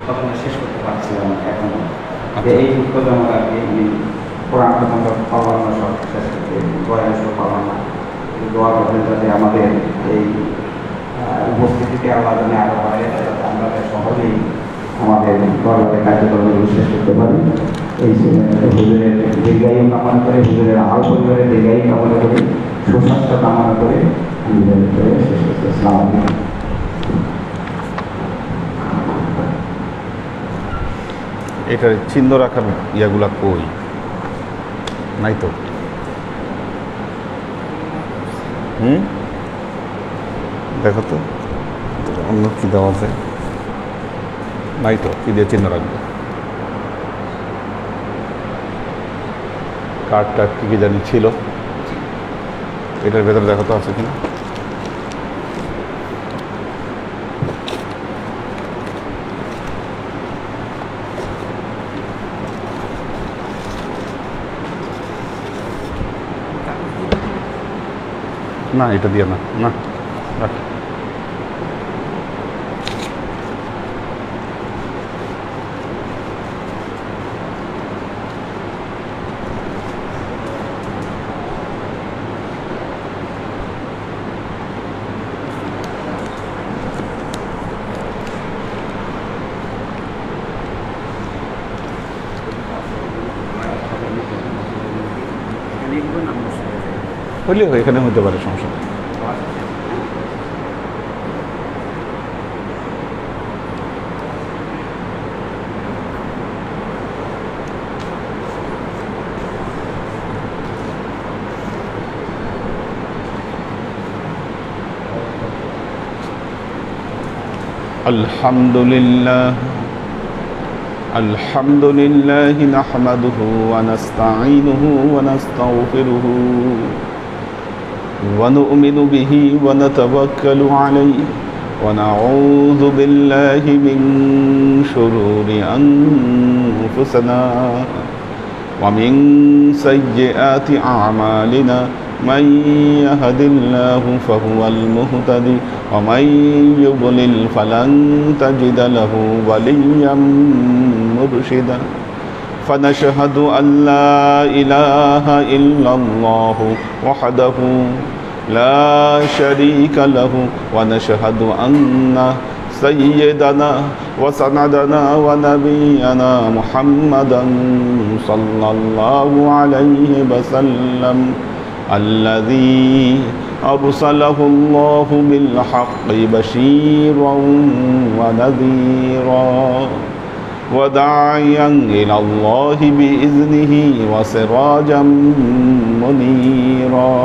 তখন শেষ করতে পারছিলাম না এখনো। এই উদ্যোগমূলক আর কি কোরআন পর্যন্ত পাওয়ানো সব শেষ করতে বয়ান সব পাওয়ানো দোয়া করবেন যাতে আমাদের এই উপস্থিতিতে আল্লাহ জানে আরো বাড়ে, যাতে আমরা সহজেই আমাদের দরবারে কার্যক্রমগুলো শেষ করতে পারি। এই হুজুরের দীর্ঘায়ু কামনা করে, হুজুরের আল পরিবারের দীর্ঘায়ু কামনা করে, সুস্বাস্থ্য কামনা করে আমি শেষ করতে। আসসালামু আলাইকুম। এটার চিহ্ন রাখার ইয়াগুলা কই নাই তো? দেখো তো অন্য কি দেওয়া আছে নাই তো, কি দিয়ে চিহ্ন রাখবো? কার্ডটা কি জানি ছিল, এটার ভেতরে দেখো তো আছে কিনা। না এটা দিয়ে না, না রাখ। হইলে এখানে হতে পারে, সমস্যা নেই। আলহামদুলিল্লাহ আলহামদুলিল্লাহ নাহমাদুহু ওয়া নাস্তাঈনুহু ওয়া নাস্তাগফিরুহু ওয়া নু'মিনু বিহি ওয়া নাতাওয়াক্কালু আলাইহি ওয়া নাউযু বিল্লাহি মিন শুরুরি আনফুসিনা ওয়া মিন সাইয়্যাতি আ'মালিনা من يهد الله فهو المهتدي ومن يضلل فلن تجد له وليا مرشدا فنشهد أن لا إله إلا الله وحده لا شريك له ونشهد أن سيدنا وسندنا ونبينا محمدا صلى الله عليه وسلم الذي أرسله الله بالحق بشيرا ونذيرا وداعيا إلى الله بإذنه وسراجا منيرا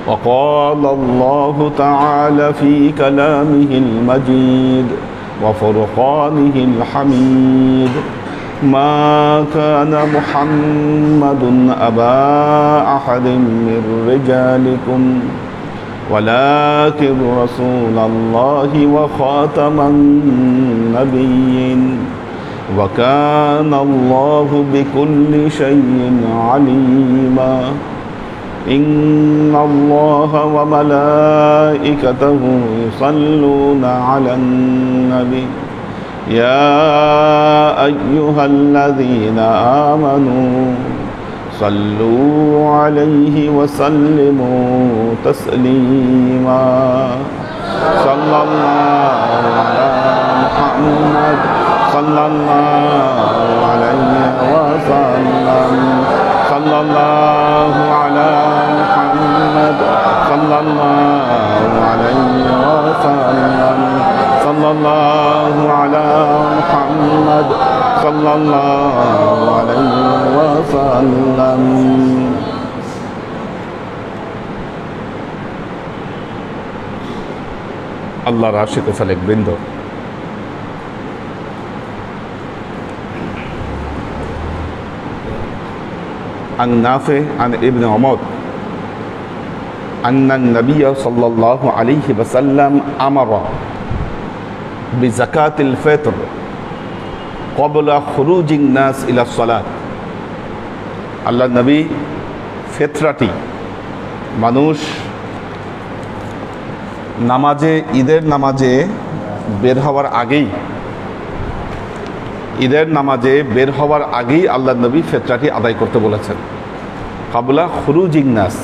وقال الله تعالى في كلامه المجيد وفرقانه الحميد ما كان محمد أبا أحد من رجالكم ولكن رسول الله وخاتم النبيين وكان الله بكل شيء عليما إن الله وملائكته يصلون على النبي يا أيها الذين آمنوا صلوا عليه وسلموا تسليما صلى الله على محمد صلى الله عليه وسلم صلى الله على محمد صلى الله عليه وسلم صلى الله على محمد صلى الله عليه وسلم আল্লাহর আশিক ও সালেক বৃন্দ, عن نافع عن ابن عمر أن النبي صلى الله عليه وسلم أمر بزكاة الفطر قبل خروج الناس إلى الصلاة. আল্লাহ নবী ফিতরাটি মানুষ নামাজে, ঈদের নামাজে বের হওয়ার আগেই, ঈদের নামাজে বের হওয়ার আগেই আল্লাহ নবী ফিতরাটি আদায় করতে বলেছেন, কাবলা খুরুজিন নাস।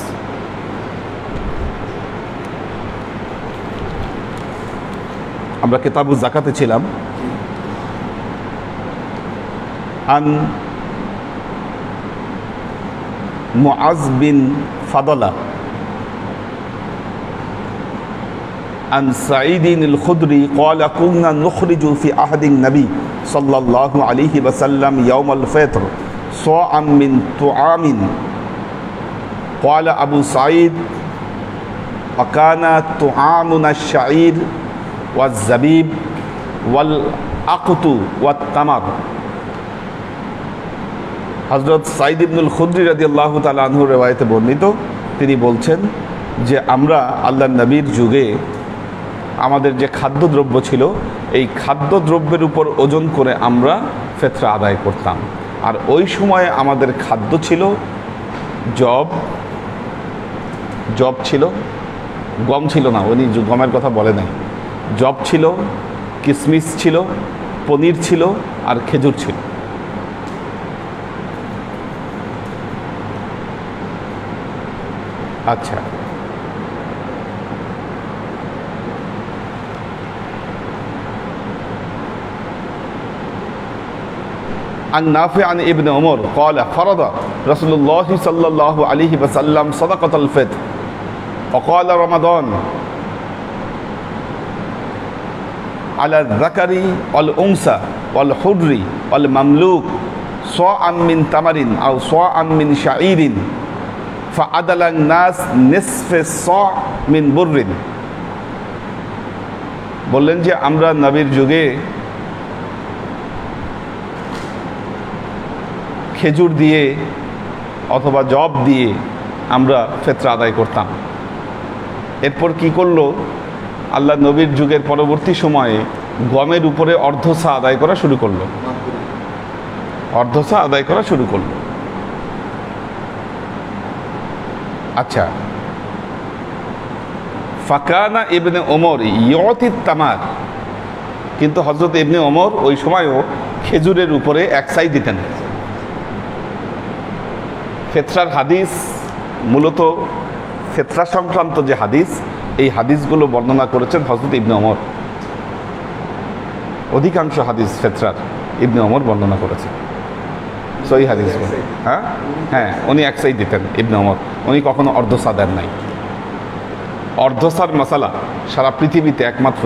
আমরা কিতাবুজ যাকাতে ছিলাম। আন মুআজ বিন ফাদলা عن سعيد الخدري قال كنا نخرج في عهد النبي صلى الله عليه وسلم يوم الفطر صاعا من طعام قال أبو سعيد وكان طعامنا الشعير والزبيب والأقط والتمر। হযরত সাঈদ ইবনুল খুদরি রাদিয়াল্লাহু তাআলা আনহু রিওয়ায়াতে বর্ণিত, তিনি বলছেন যে আমরা আল্লাহর নবীর যুগে আমাদের যে খাদ্যদ্রব্য ছিল, এই খাদ্যদ্রব্যের উপর ওজন করে আমরা ফিতরা আদায় করতাম। আর ওই সময়ে আমাদের খাদ্য ছিল জব ছিল, গম ছিল না, উনি গমের কথা বলে নাই। জব ছিল, কিশমিশ ছিল, পনির ছিল আর খেজুর ছিল। আচ্ছা, عن نافع عن ابن عمر قال فرض رسول الله صلى الله عليه وسلم صدقة الفطر وقال رمضان على الذكر والأنثى والحر والمملوك صاعا من تمر أو صاعا من شعير فعدل الناس نصف الصاع من بر। বললেন যে আমরা নবীর যুগে খেজুর দিয়ে অথবা জব দিয়ে আমরা ফিতরা আদায় করতাম। এরপর কি করলো, আল্লাহ নবীর যুগের পরবর্তী সময়ে গমের উপরে অর্ধসা আদায় করা শুরু করলো, অর্ধসা আদায় করা শুরু করলো। আচ্ছা, ফাকানা ইবনে ওমর ইয়তিত তামার, কিন্তু হযরত ইবনে ওমর ওই সময়ও খেজুরের উপরে এক সাই দিতেন। ফিতরার হাদিস, মূলত ফিতরা সংক্রান্ত যে হাদিস, এই হাদিসগুলো বর্ণনা করেছেন হযরত ইবনে ওমর। অধিকাংশ হাদিস ফিতরার ইবনে ওমর বর্ণনা করেছেন, সহি হাদিসগুলো। হ্যাঁ, উনি এক সাই দিতেন ইবনে ওমর, উনি কখনো অর্ধসা দেন নাই। অর্ধসার মশালা সারা পৃথিবীতে একমাত্র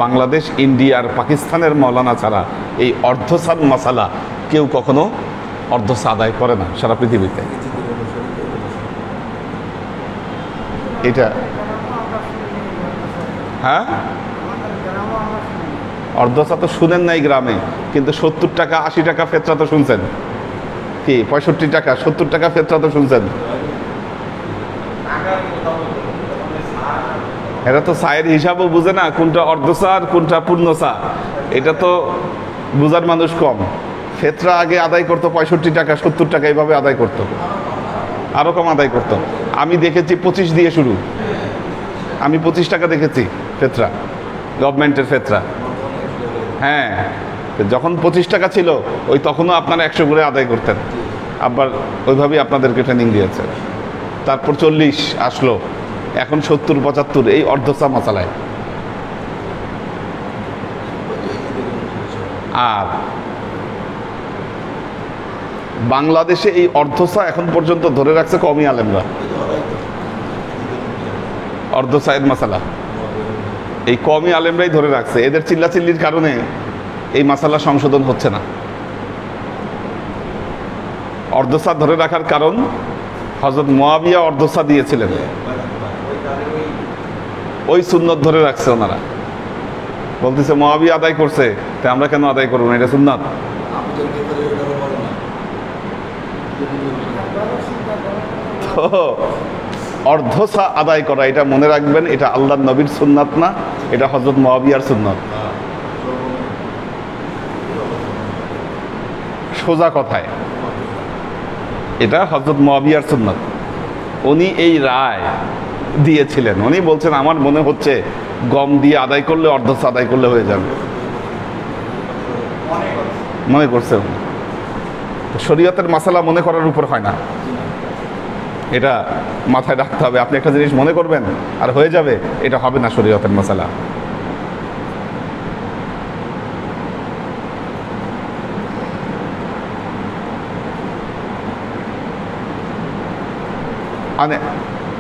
বাংলাদেশ, ইন্ডিয়া আর পাকিস্তানের মৌলানা ছাড়া এই অর্ধসার মশালা কেউ কখনো অর্ধসা আদায় করে না সারা পৃথিবীতে। এটা হ্যাঁ, অর্ধসা তো শুনেন নাই গ্রামে, কিন্তু 70 টাকা 80 টাকা ফিতরা তো শুনছেন, কি 65 টাকা 70 টাকা ফিতরা তো শুনছেন। এরা তো সায়ের হিসাবও বুঝে না, কোনটা অর্ধসা আর কোনটা পূর্ণসা, এটা তো বুঝার মানুষ কম। ফিতরা আগে আদায় করতো 65 টাকা 70 টাকা, এইভাবে আদায় করতো, আরও কম আদায় করতো। আমি দেখেছি 25 দিয়ে শুরু, আমি 25 টাকা দেখেছি ফিতরা, গভর্নমেন্টের ফিতরা। হ্যাঁ, যখন 25 টাকা ছিল ওই তখনও আপনারা 100 করে আদায় করতেন, আবার ওইভাবেই আপনাদেরকে ট্রেনিং দিয়েছে। তারপর 40 আসলো, এখন 70 75, এই অর্ধসা মশালায়। আর বাংলাদেশে এই অর্ধসা এখন পর্যন্ত ধরে রাখছে কওমি আলেমরা, অর্ধসায়ের মশালা এই কওমি আলেমরাই ধরে রাখছে। এদের চিল্লাচিল্লির কারণে এই মশালা সংশোধন হচ্ছে না। অর্ধসা ধরে রাখার কারণ হযরত মুয়াবিয়া অর্ধসা দিয়েছিলেন, ওই সুন্নত ধরে রাখছে ওনারা। বলতেছে মুয়াবিয়া আদায় করছে, তাই আমরা কেন আদায় করবো না, এটা সুন্নাত। তো অর্ধসা আদায় করা, এটা মনে রাখবেন, এটা আল্লাহর নবীর সুন্নাত না, এটা হযরত মুয়াবিয়ার সুন্নাত। সোজা কথায় এটা হযরত মুয়াবিয়ার সুন্নাত। উনি এই রায় দিয়েছিলেন, উনি বলছেন আমার মনে হচ্ছে গম দিয়ে আদায় করলে অর্ধসা আদায় করলে হয়ে যাবে। মনে করছে শরীয়তের মাসালা মনে করার উপর হয় না, এটা মাথায় রাখতে হবে। আপনি একটা জিনিস মনে করবেন আর হয়ে যাবে, এটা হবে না শরীয়তের মাসালা।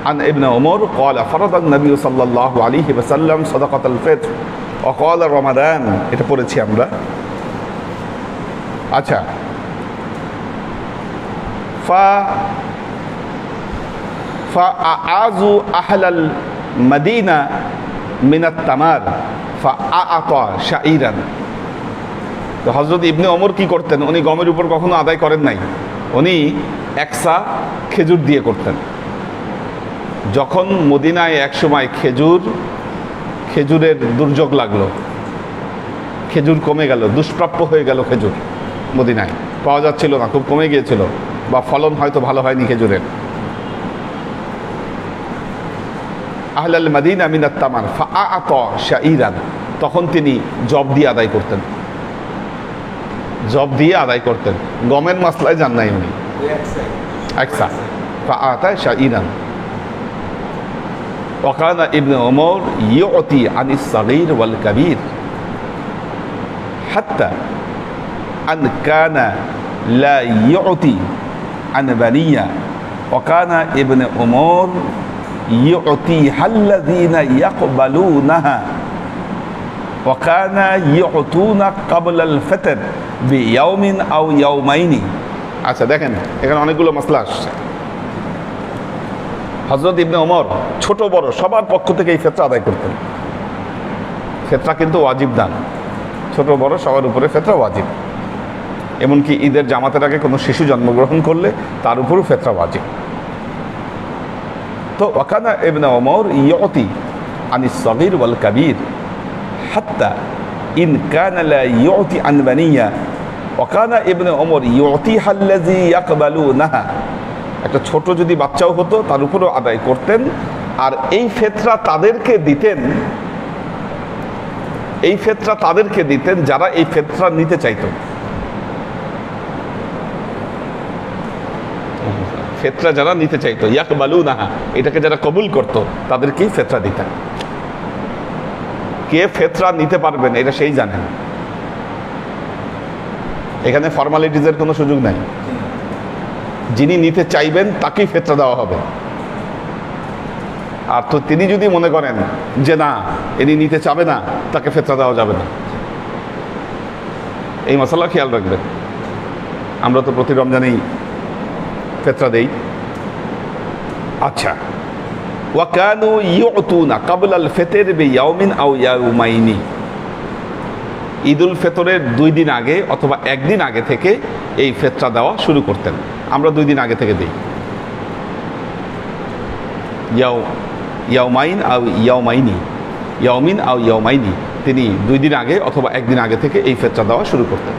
عن ابن عمر قال فرض النبي صلى الله عليه وسلم صدقة الفطر وقال رمضان এটা পড়েছি আমরা। আচ্ছা, فأعازوا أهل المدينة من التمر فأعطى شعيرا। তো হযরত ইবনে ওমর কি করতেন, উনি গমের উপর কখনো আদায় করেন নাই, উনি একসা খেজুর দিয়ে করতেন। যখন মদিনায় একসময় খেজুরের দুর্যোগ লাগলো, খেজুর কমে গেল, দুষ্প্রাপ্য হয়ে গেল, খেজুর মদিনায় পাওয়া যাচ্ছিল না, খুব কমে গিয়েছিল, বা ফলন হয়তো ভালো হয়নি খেজুরের। আহলাল মাদিনা মিনাত তামার ফাআতা শাইরান, তখন তিনি জব দিয়ে আদায় করতেন, জব দিয়ে আদায় করতেন, গমের মাসলায় যান নাই উনি। একসা ফাআতা শাইরান। وكان ابن عمر يعطي عن الصغير والكبير حتى أن كان لا يعطي عن بنية وكان ابن عمر يعطيها الذين يقبلونها وكان يعطون قبل الفطر بيوم أو يومين। আচ্ছা দেখেন এখানে অনেকগুলো মাসলা আসছে। হযরত ইবনে ওমর ছোট বড় সবার পক্ষ থেকে এই ফিতরা আদায় করতেন। ফিতরা কিন্তু ওয়াজিব দান, ছোট বড় সবার উপরে ফিতরা ওয়াজিব। এমনকি ঈদের জামাতের আগে কোনো শিশু জন্মগ্রহণ করলে তার উপরও ফিতরা ওয়াজিব। তো ওয়াকানা ইবনে ওমর ইউতি আনিস সগীর ওয়াল কাবীর হাত্তা ইন কানা লা ইউতি আন বানিয়া ওয়াকানা ইবনে ওমর ইউতিহা আল্লাযী ইয়াকবালুনাহা। একটা ছোট যদি বাচ্চাও হতো তার উপরও আদায় করতেন, আর এই ফিতরা তাদেরকে দিতেন, এই ফিতরা তাদেরকে দিতেন যারা এই ফিতরা নিতে চাইতো। ফিতরা যারা নিতে চাইতো, ইয়াকবালুনাহা, এটাকে যারা কবুল করতো তাদেরকেই ফিতরা দিতেন। কে ফিতরা নিতে পারবেন এটা সেই জানেন, এখানে ফর্মালিটিজের কোনো সুযোগ নাই। যিনি নিতে চাইবেন তাকেই ফিতরা দেওয়া হবে। আর তো তিনি যদি মনে করেন যে না ইনি নিতে চাবে না, তাকে ফিতরা দেওয়া যাবে না। এই মশলা খেয়াল রাখবেন। আমরা তো প্রতি রমজানেই ফিতরা দেই। আচ্ছা, ওয়াকানু ইউতুনা ক্বাবলাল ফিতর বিয়াউমিন আও ইয়াউমাইনি। ঈদুল ফিতরের 2 দিন আগে অথবা 1 দিন আগে থেকে এই ফিতরা দেওয়া শুরু করতেন। আমরা 2 দিন আগে থেকে দিই। ইয়াউমাইন আও ইয়াউমাইনি, ইয়াউমিন আও ইয়াউমাইনি, তিনি 2 দিন আগে অথবা 1 দিন আগে থেকে এই ফিতরা দেওয়া শুরু করতেন।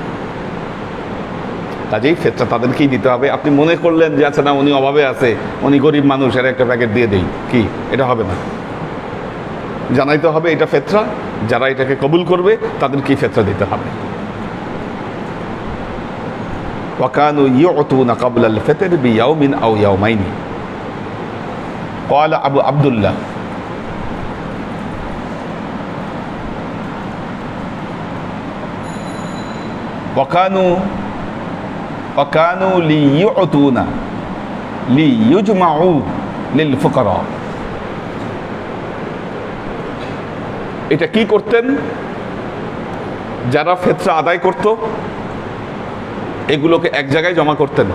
কাজেই ফিতরা তাদেরকেই দিতে হবে। আপনি মনে করলেন যে আচ্ছা না উনি অভাবে আছে, উনি গরিব মানুষ, এর একটা প্যাকেট দিয়ে দেই, কি এটা হবে না। জানাইতে হবে এটা ফিতরা, যারা এটাকে কবুল করবে তাদেরকেই ফিতরা দিতে হবে। وكانوا يعطون قبل الفطر بيوم أو يومين قال أبو عبد الله وكانوا ليعطون ليجمعوا للفقراء। এটা কি করতেন? যারা ফিতরা আদায় করত এগুলোকে এক জায়গায় জমা করতেন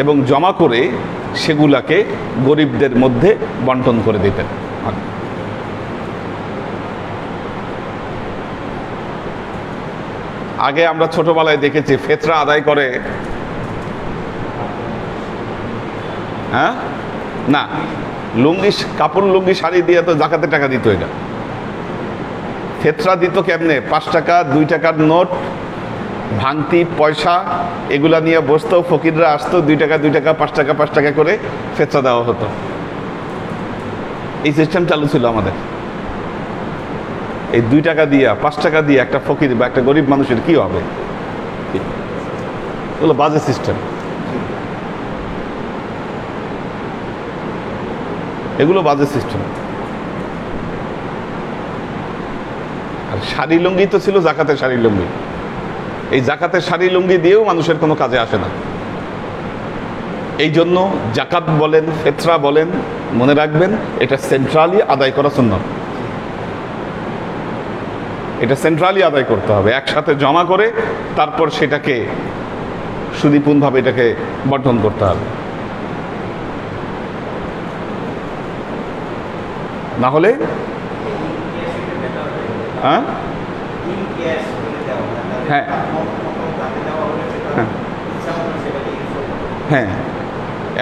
এবং জমা করে সেগুলাকে গরিবদের মধ্যে বন্টন করে দিতেন। আগে আমরা ছোটবেলায় দেখেছি ফিতরা আদায় করে, হ্যাঁ না, লুঙ্গি কাপড় লুঙ্গি শাড়ি দিয়ে তো জাকাতে টাকা দিত। এটা ফিতরা দিত কেমনে? 5 টাকা 2 টাকার নোট, ভাঙতি পয়সা, এগুলা নিয়ে বসতো, ফকিররা আসতো, 2 টাকা 2 টাকা 5 টাকা 5 টাকা করে ফিতরা দেওয়া হতো। এই সিস্টেম চালু ছিল আমাদের। এই 2 টাকা দিয়া 5 টাকা দিয়ে একটা ফকির বা একটা গরিব মানুষের কি হবে? এগুলো বাজে সিস্টেম, এগুলো বাজে সিস্টেম। আর শাড়ি লুঙ্গি তো ছিল জাকাতের শাড়ি লুঙ্গি, এই জাকাতের শাড়ি লুঙ্গি দিয়েও মানুষের কোনো কাজে আসে না। এই জন্য জাকাত বলেন, ফিতরা বলেন, মনে রাখবেন এটা সেন্ট্রালি আদায় করা সুন্নাত। এটা সেন্ট্রালি আদায় করতে হবে, একসাথে জমা করে তারপর সেটাকে সুদীপূর্ণভাবে এটাকে বন্টন করতে হবে। না হলে হ্যাঁ হ্যাঁ হ্যাঁ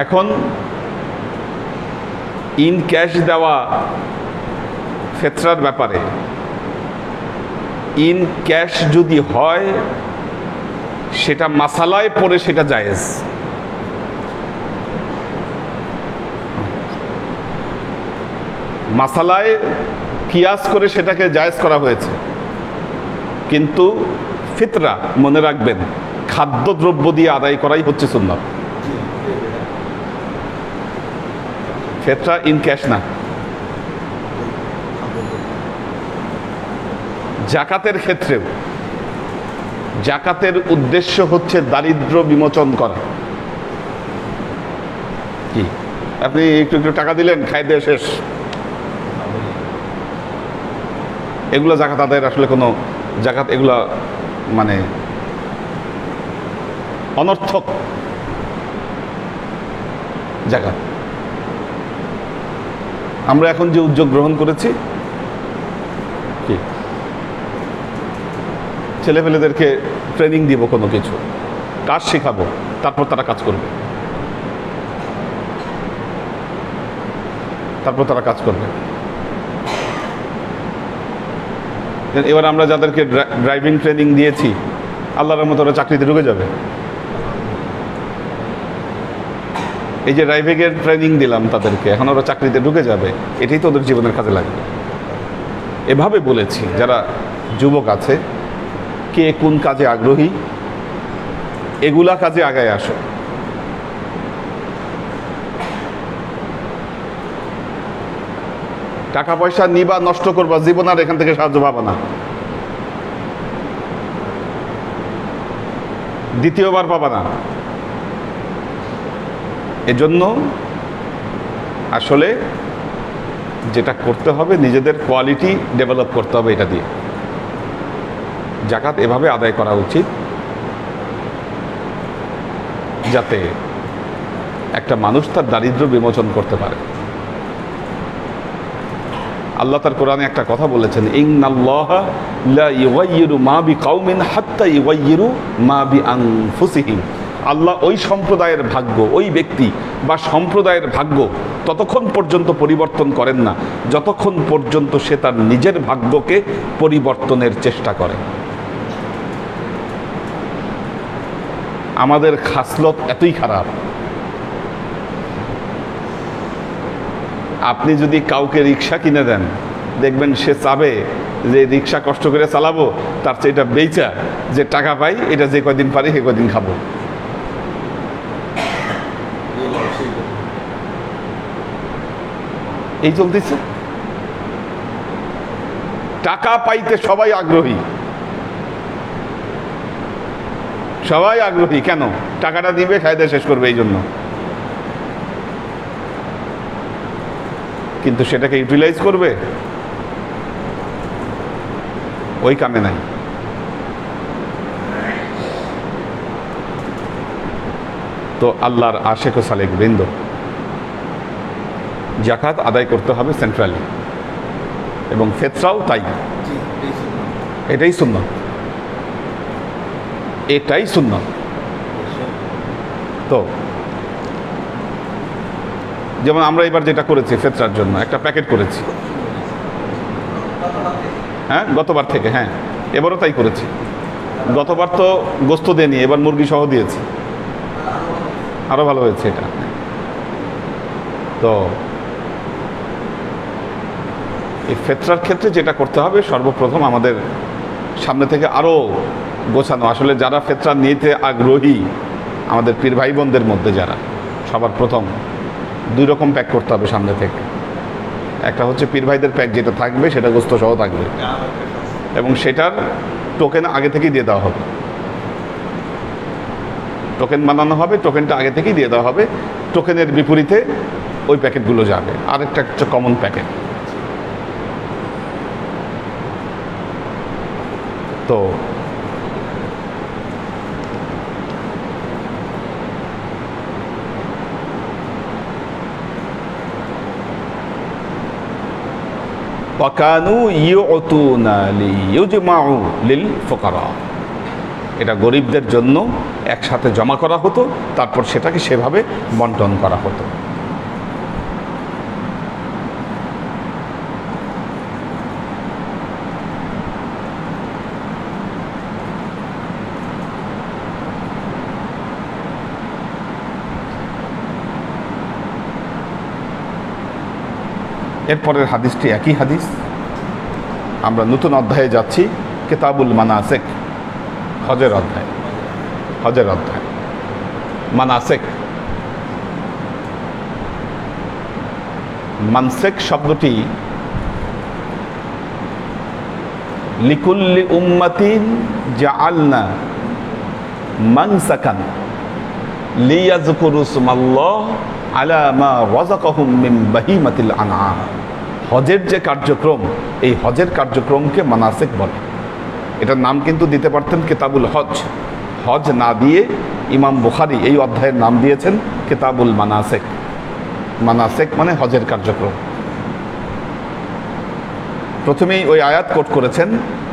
এখন ইন ক্যাশ দেওয়া ফিতরার ব্যাপারে ইন ক্যাশ যদি হয় সেটা মাসালায় পড়ে সেটা জায়েজ। মাসালায় কিয়াস করে সেটাকে জায়েজ করা হয়েছে, কিন্তু ফিতরা মনে রাখবেন খাদ্যদ্রব্য দিয়ে আদায় করাই হচ্ছে সুন্নাত। ফিতরা ইন ক্যাশ না। জাকাতের ক্ষেত্রেও জাকাতের উদ্দেশ্য হচ্ছে দারিদ্র বিমোচন করা। কি আপনি একটু একটু টাকা দিলেন, খাই দিয়ে শেষ, এগুলো জাকাত আদায়ের আসলে কোনো জাকাত, এগুলো মানে অনর্থক জাকাত। আমরা এখন যে উদ্যোগ গ্রহণ করেছি, কি ছেলেপেলেদেরকে ট্রেনিং দিব, কোনো কিছু কাজ শেখাবো, তারপর তারা কাজ করবে, এবার আমরা যাদেরকে ড্রাইভিং ট্রেনিং দিয়েছি, আল্লাহর মতো ওরা চাকরিতে ঢুকে যাবে। এই যে ড্রাইভিংয়ের ট্রেনিং দিলাম তাদেরকে, এখন ওরা চাকরিতে ঢুকে যাবে, এটাই তো ওদের জীবনের কাজে লাগবে। এভাবে বলেছি যারা যুবক আছে, কে কোন কাজে আগ্রহী, এগুলা কাজে আগায় আসো। টাকা পয়সা নিবা, নষ্ট করবা, জীবন আর এখান থেকে সাহায্য পাবা না, দ্বিতীয়বার পাবা না। এজন্য আসলে যেটা করতে হবে, নিজেদের কোয়ালিটি ডেভেলপ করতে হবে। এটা দিয়ে জাকাত এভাবে আদায় করা উচিত যাতে একটা মানুষ তার দারিদ্র্য বিমোচন করতে পারে। আল্লাহ তার কোরআনে একটা কথা বলেছেন, ইন্নাল্লাহা লা ইউগাইয়িরু মা বিকাউমিন হাত্তা ইউগাইয়িরু মা বিআনফুসিহিম। আল্লাহ ওই সম্প্রদায়ের ভাগ্য, ওই ব্যক্তি বা সম্প্রদায়ের ভাগ্য ততক্ষণ পর্যন্ত পরিবর্তন করেন না যতক্ষণ পর্যন্ত সে তার নিজের ভাগ্যকে পরিবর্তনের চেষ্টা করে। আমাদের খাসলত এতই খারাপ, আপনি যদি কাউকে রিক্সা কিনে দেন, দেখবেন সে চাবে যে রিক্সা কষ্ট করে চালাবো, তার চেয়ে এটা বেচা যে টাকা পাই, এটা যে কদিন পারি সে কদিন খাবো। এই চলতেছে। টাকা পাইতে সবাই আগ্রহী, সবাই আগ্রহী। কেন? টাকাটা দিবে, খাইতে শেষ করবে, এই জন্য। কিন্তু সেটাকে ইউটিলাইজ করবে ওই কামে নাই। তো আল্লাহর আশেক ও সালেক বৃন্দ, জাকাত আদায় করতে হবে সেন্ট্রালি, এবং ফিতরাও তাই। এটাই সুন্নাত, এটাই সুন্নাত। তো যেমন আমরা এবার যেটা করেছি, ফিতরার জন্য একটা প্যাকেট করেছি, হ্যাঁ, গতবার থেকে। হ্যাঁ, এবারও তাই করেছি। গতবার তো গোস্ত দেয়নি, এবার মুরগি সহ দিয়েছি, আরো ভালো হয়েছে এটা। তো এই ফেতরার ক্ষেত্রে যেটা করতে হবে, সর্বপ্রথম আমাদের সামনে থেকে আরও গোছানো, আসলে যারা ফেতরা নিতে আগ্রহী আমাদের পীর ভাই বোনদের মধ্যে যারা, সবার প্রথম 2 রকম প্যাক করতে হবে সামনে থেকে। একটা হচ্ছে পীর ভাইদের প্যাক, যেটা থাকবে সেটা গোস্ত সহ থাকবে, এবং সেটার টোকেন আগে থেকেই দিয়ে দেওয়া হবে। টোকেন বানানো হবে, টোকেনটা আগে থেকেই দিয়ে দেওয়া হবে। টোকেনের বিপরীতে ওই প্যাকেটগুলো যাবে। আরেকটা হচ্ছে কমন প্যাকেট। তো وَكَانُوا يُعْطُونَ لِيُجْمَعُوا لِلْفُقَرَاءِ, এটা গরিবদের জন্য একসাথে জমা করা হতো, তারপর সেটাকে সেভাবে বন্টন করা হতো। এরপরের হাদিসটি একই হাদিস। আমরা নতুন অধ্যায়ে যাচ্ছি, কিতাবুল মানাসিক, হজের অধ্যায়। হজের অধ্যায় মানাসিক, মানসিক শব্দটি লিকুল্লি উম্মাতিন জাআলনা মানসাকান লিয়াযকুরু ইসমাল্লাহ আলা মা রাযাকাহুম মিন বাহিমাতিল আনআম। হজের যে কার্যক্রম, এই হজের কার্যক্রমকে মানাসিক বলে। এটার নাম কিন্তু দিতে পারতেন কিতাবুল হজ। হজ না দিয়ে ইমাম বুখারী এই অধ্যায়ের নাম দিয়েছেন কিতাবুল মানাসিক। মানাসিক মানে হজের কার্যক্রম। প্রথমেই ওই আয়াত কোট করেছেন,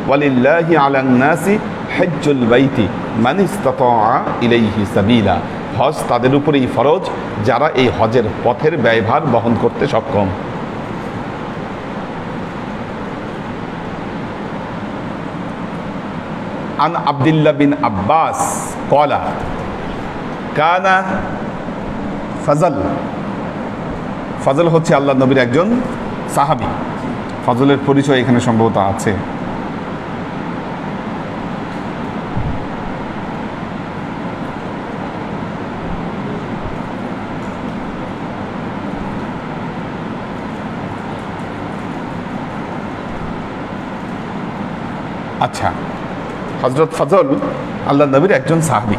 ওয়ালিল্লাহি আলান নাসি হজ্জুল বাইতি মান ইসতাতাআ ইলাইহি সাবিলা। হজ তাদের উপরেই ফরজ যারা এই হজের পথের ব্যয়ভার বহন করতে সক্ষম। আন আব্দুল্লাহ বিন আব্বাস ক্বালা কানা ফজল। ফজল হচ্ছে আল্লাহ নবীর একজন সাহাবী। ফজলের পরিচয় এখানে সম্ভবত আছে। আচ্ছা, হযরত ফজল আল্লাহ নবীর একজন সাহাবী।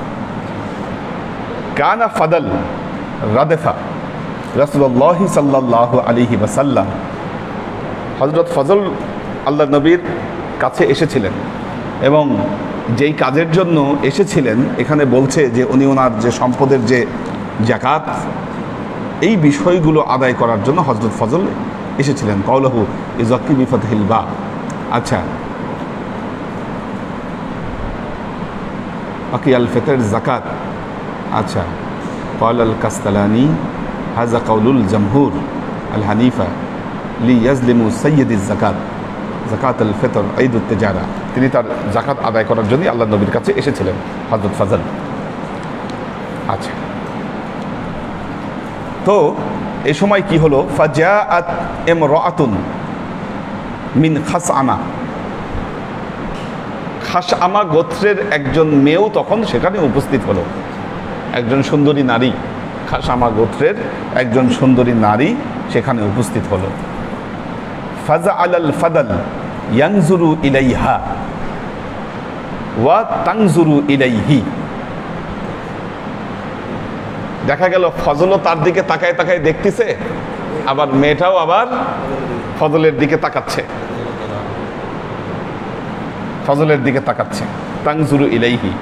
কানা ফদল রাদেফা রাসূলুল্লাহ সাল্লাল্লাহু আলাইহি ওয়াসাল্লাম। হযরত ফজল আল্লাহ নবীর কাছে এসেছিলেন, এবং যেই কাজের জন্য এসেছিলেন এখানে বলছে যে উনি ওনার যে সম্পদের যে যাকাত, এই বিষয়গুলো আদায় করার জন্য হযরত ফজল এসেছিলেন। কাউলহু ইযাক্কি বিফাতহিল বা। আচ্ছা, বাকি আল ফিতর যাকাত। আচ্ছা, قال الكستلاني هذا قول الجمهور الحنيفة ليظلموا سيد الزكاة যাকাত আল ফিতর ঈদুত তিজারা। তিনি তার যাকাত আদায় করার জন্য আল্লাহ নবীর কাছে এসেছিলেন হযরত ফজল। আচ্ছা, তো এই সময় কি হলো, ফাজাআত ইমরাআতুন মিন খাসআমা। খাসআমা গোত্রের একজন মেয়েও তখন সেখানে উপস্থিত হলো। একজন সুন্দরী নারী, খাসআমা গোত্রের একজন সুন্দরী নারী সেখানে উপস্থিত হলো। ফাজআলাল ফাদল ইয়ানজুরু ইলাইহা ওয়া তানজুরু ইলাইহি। দেখা গেল ফজলও তার দিকে তাকায় তাকায় দেখতেছে, আবার মেয়েটাও আবার ফজলের দিকে তাকাচ্ছে, ফজলের দিকে তাকাচ্ছে। তানজুরু ইলাইহি।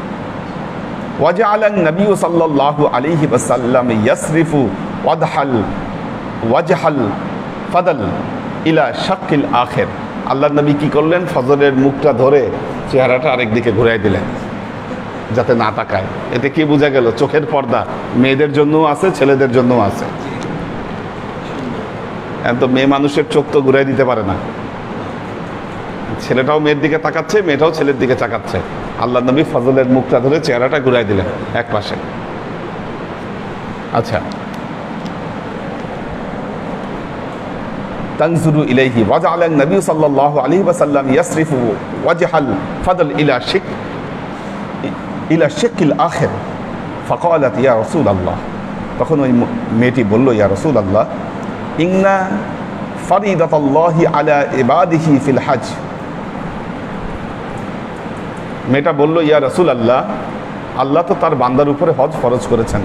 ওয়াজআলান নবী সাল্লাল্লাহু আলাইহি ওয়াসাল্লাম ইয়াসরিফু ওয়াজহাল ফাদল ইলা শাক্কিল আখির। আল্লাহ নবী কি করলেন, ফজলের মুখটা ধরে চেহারাটা আরেক দিকে ঘুরাই দিলেন যাতে না তাকায়। এতে কি বোঝা গেল, চোখের পর্দা মেয়েদের জন্যও আছে, ছেলেদের জন্যও আছে। এখন তো মেয়ে মানুষের চোখ তো ঘুরাই দিতে পারে না, ছেলেটাও মেয়ের দিকে তাকাচ্ছে, মেয়েটাও ছেলের দিকে তাকাচ্ছে। আল্লাহ নবী ফজলের মুখটা ধরে চেহারাটা ঘুরাই দিলেন এক পাশে। আচ্ছা, তানজুরু ইলাইহি ওয়া জাআলা নবী সাল্লাল্লাহু আলাইহি ওয়াসাল্লাম ইয়াসরিফু ওয়াজহাল ফাদল ইলা শিকিল আখির ফাকালাত ইয়া রাসূলুল্লাহ। তখন ওই মেয়েটি বলল, ইয়া রাসূলুল্লাহ, ইন্না ফারিদাতাল্লাহি আলা ইবাদিহি ফিল হজ। মেয়েটা বলল, ইয়া রাসূলুল্লাহ, আল্লাহ তো তার বান্দার উপরে হজ ফরজ করেছেন,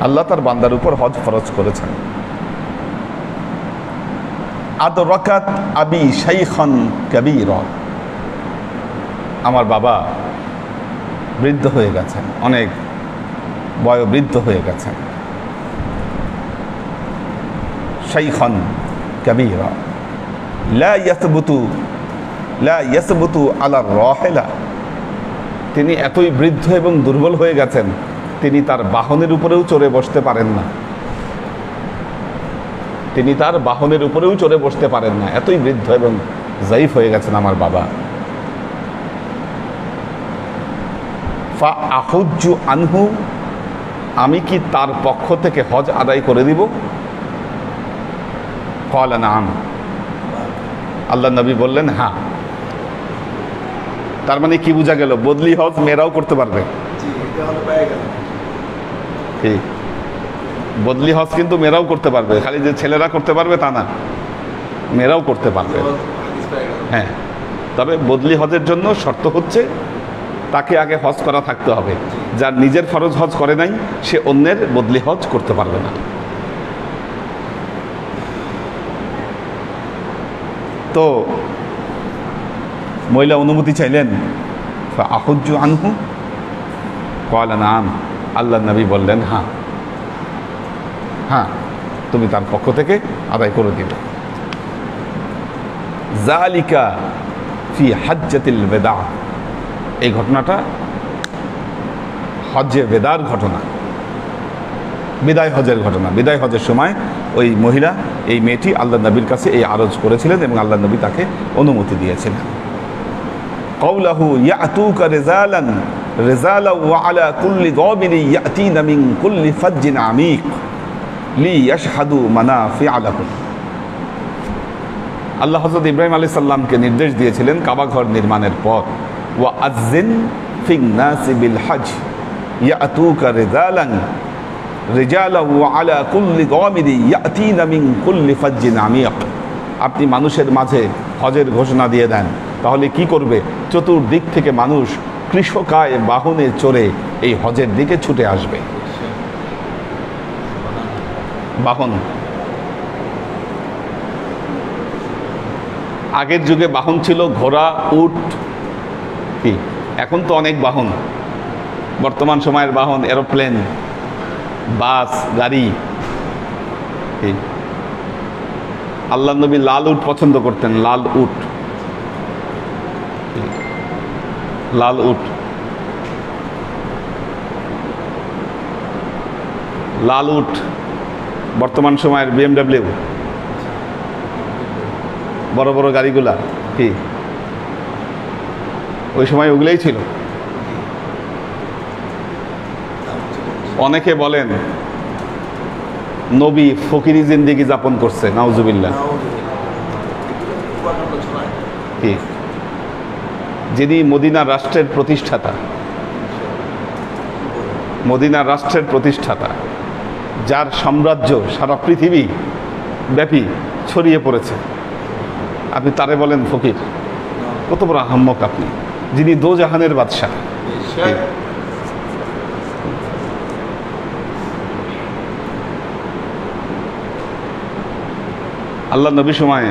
আল্লাহ তার বান্দার উপর হজ ফরজ করেছেন। আদরাকাত আবি শাইখান কাবীরা, আমার বাবা বৃদ্ধ হয়ে গেছেন, অনেক বয়োবৃদ্ধ হয়ে গেছেন। শাইখান কাবীরা লা ইয়াসবুতু আলা রাহিলা, তিনি এতই বৃদ্ধ এবং দুর্বল হয়ে গেছেন, তিনি তার বাহনের উপরেও চড়ে বসতে পারেন না, তিনি তার বাহনের উপরেও চড়ে বসতে পারেন না, এতই বৃদ্ধ এবং জাইফ হয়ে গেছেন আমার বাবা। ফা আহুজ্জু আনহু, আমি কি তার পক্ষ থেকে হজ আদায় করে দিব? ক্বালা নাম, আল্লাহ নবী বললেন হ্যাঁ। তার মানে কি বোঝা গেল? বদলি হজ মেয়েরাও করতে পারবে। ঠিক, বদলি হজ কিন্তু মেয়েরাও করতে পারবে, খালি যে ছেলেরা করতে পারবে তা না, মেয়েরাও করতে পারবে। হ্যাঁ, তবে বদলি হজের জন্য শর্ত হচ্ছে তাকে আগে হজ করা থাকতে হবে। যার নিজের ফরজ হজ করে নাই সে অন্যের বদলি হজ করতে পারবে না। তো মহিলা অনুমতি চাইলেন, আহুজ্জু আনহু ক্বালা নাম, আল্লাহ নবী বললেন হ্যাঁ হ্যাঁ, তুমি তার পক্ষ থেকে আদায় করে দিবে। যালিকা ফি হাজ্জাতিল বেদা, এই ঘটনাটা হজ্জে বেদার ঘটনা, বিদায় হজের ঘটনা। বিদায় হজের সময় ওই মহিলা, এই মেয়েটি আল্লাহ নবীর কাছে এই আরজ করেছিলেন এবং আল্লাহ নবী তাকে অনুমতি দিয়েছিলেন। কওলাহু ইয়াতুকা রিজালান রিজালা ওয়া আলা কুল্লি দাবিরি ইয়াতিনা মিন কুল্লি ফাজ্জিন আমিক লিয়াশহাদু মানাফিআ লাহুম। আল্লাহ হযরত ইব্রাহিম আলাইহিস সালামকে নির্দেশ দিয়েছিলেন কাবা ঘর নির্মাণের পর, ওয়া আযজিন ফিন নাসি বিল হজ ইয়াতুকা রিজালান রিজালা ওয়া আলা কুল্লি দাবিরি ইয়াতিনা মিন কুল্লি ফাজ্জিন আমিক। আপনি মানুষের মাঝে হজের ঘোষণা দিয়ে দেন, তাহলে কি করবে? চতুর্দিক থেকে মানুষ কৃষকায় বাহনে চড়ে এই হজের দিকে ছুটে আসবে। বাহন, আগের যুগে বাহন ছিল ঘোড়া, উট, কি এখন তো অনেক বাহন, বর্তমান সময়ের বাহন এরোপ্লেন, বাস, গাড়ি। আল্লাহ নবী লাল উট পছন্দ করতেন, লাল উট, লাল উট, লাল উট। বর্তমান সময়ের BMW, বড় বড় গাড়িগুলা, কি ওই সময় ওগুলোই ছিল। অনেকে বলেন নবী ফকিরি জিন্দেগি যাপন করছে, নাউজুবিল্লাহ। কি, যিনি মদিনা রাষ্ট্রের প্রতিষ্ঠাতা, মদিনা রাষ্ট্রের প্রতিষ্ঠাতা, যার সাম্রাজ্য সারা পৃথিবী ব্যাপী ছড়িয়ে পড়েছে, আপনি তারে বলেন ফকির? কত বড় আহাম্মক আপনি, যিনি দোজাহানের বাদশাহ। আল্লাহ নবী সময়ে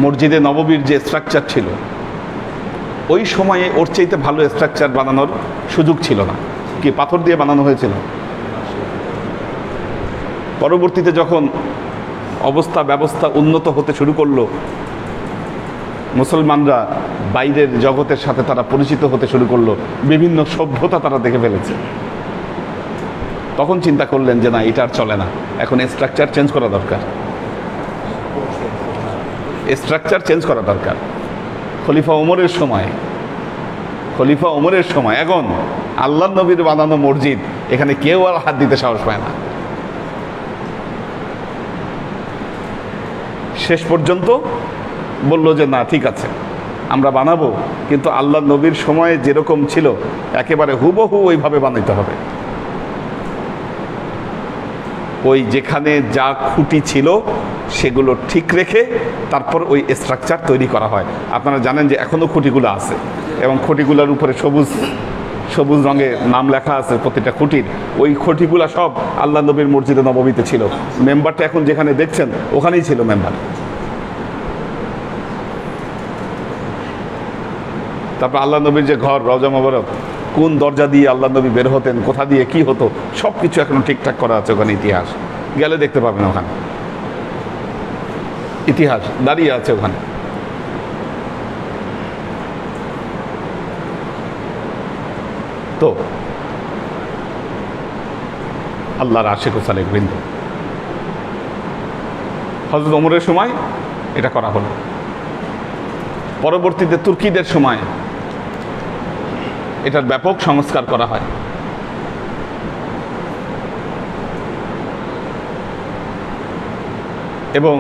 মসজিদে নববীর যে স্ট্রাকচার ছিল, ওই সময়ে ওর চাইতে ভালো স্ট্রাকচার বানানোর সুযোগ ছিল না। কি পাথর দিয়ে বানানো হয়েছিল। পরবর্তীতে যখন অবস্থা ব্যবস্থা উন্নত হতে শুরু করলো, মুসলমানরা বাইরের জগতের সাথে তারা পরিচিত হতে শুরু করলো, বিভিন্ন সভ্যতা তারা দেখে ফেলেছে, তখন চিন্তা করলেন যে না, এটা আর চলে না, এখন স্ট্রাকচার চেঞ্জ করা দরকার, স্ট্রাকচার চেঞ্জ করা দরকার। খলিফা ওমরের সময়, খলিফা ওমরের সময় এখন আল্লাহ নবীর বানানো মসজিদ, এখানে কেউ আর হাত দিতে সাহস পায় না। শেষ পর্যন্ত বলল যে না ঠিক আছে আমরা বানাবো, কিন্তু আল্লাহ নবীর সময়ে যেরকম ছিল একেবারে হুবহু ওইভাবে বানাইতে হবে। ওই যেখানে যা খুঁটি ছিল সেগুলো ঠিক রেখে তারপর ওই স্ট্রাকচার তৈরি করা হয়। আপনারা জানেন যে এখনও খুঁটিগুলো আছে এবং খুঁটিগুলোর উপরে সবুজ সবুজ রঙের নাম লেখা আছে প্রতিটা খুঁটির। ওই খুঁটিগুলো সব আল্লাহ নবীর মসজিদে নববীতে ছিল। মেম্বারটা এখন যেখানে দেখছেন ওখানেই ছিল মেম্বার। তারপর আল্লাহ নবীর যে ঘর রওজা মোবারক, কোন দরজা দিয়ে আল্লাহ নবী বের হতেন, কোথা দিয়ে কি হতো, সব কিছু এখনো ঠিকঠাক করা আছে ওখানে। ইতিহাস গেলে দেখতে পাবেন, ওখানে ইতিহাস দাঁড়িয়ে আছে ওখানে। তো আল্লাহর আশিক ও সালেক বৃন্দ, হযরত ওমরের সময় এটা করা হলো। পরবর্তীতে তুর্কিদের সময় এটার ব্যাপক সংস্কার করা হয়। এবং